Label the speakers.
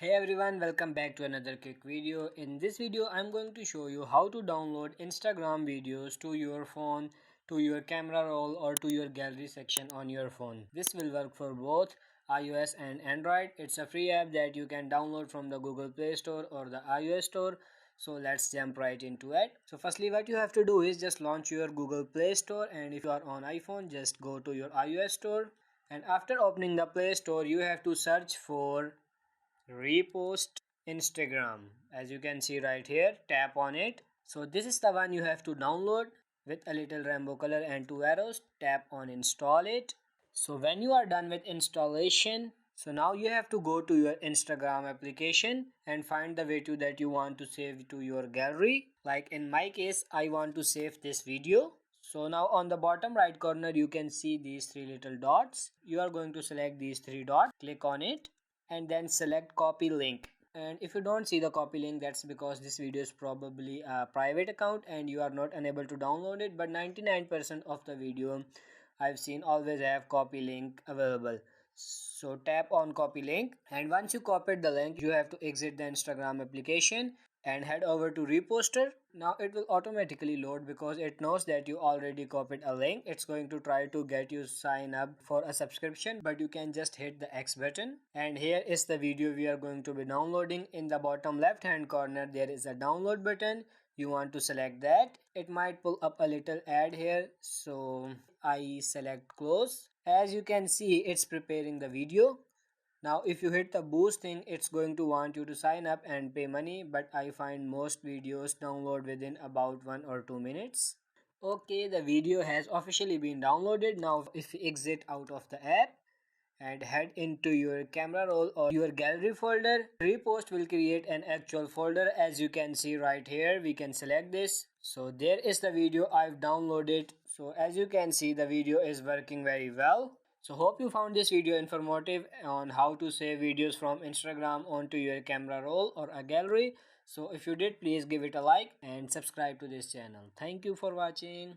Speaker 1: Hey everyone, welcome back to another quick video. In this video, I'm going to show you how to download Instagram videos to your phone, to your camera roll or to your gallery section on your phone. This will work for both iOS and Android. It's a free app that you can download from the Google Play Store or the iOS Store. So let's jump right into it. So firstly, what you have to do is just launch your Google Play Store, and if you are on iPhone, just go to your iOS Store. And after opening the Play Store, you have to search for Repost Instagram. As you can see right here, tap on it. So this is the one you have to download with a little rainbow color and two arrows. Tap on install it. So when you are done with installation, so now you have to go to your Instagram application and find the video that you want to save to your gallery. Like in my case, I want to save this video. So now on the bottom right corner you can see these three little dots. You are going to select these three dots, click on it, and then select copy link. And if you don't see the copy link, that's because this video is probably a private account and you are not unable to download it, but 99% of the video I've seen always have copy link available. So tap on copy link, and once you copied the link you have to exit the Instagram application and head over to Reposter. Now it will automatically load because it knows that you already copied a link. It's going to try to get you sign up for a subscription, but you can just hit the X button. And here is the video we are going to be downloading. In the bottom left hand corner there is a download button. You want to select that. It might pull up a little ad here, so I select close. As you can see, it's preparing the video. Now if you hit the boost thing, it's going to want you to sign up and pay money, but I find most videos download within about 1 or 2 minutes. Okay, the video has officially been downloaded. Now if you exit out of the app and head into your camera roll or your gallery folder, Repost will create an actual folder. As you can see right here, we can select this. So there is the video I've downloaded. So as you can see, the video is working very well. So hope you found this video informative on how to save videos from Instagram onto your camera roll or a gallery. So if you did, please give it a like and subscribe to this channel. Thank you for watching.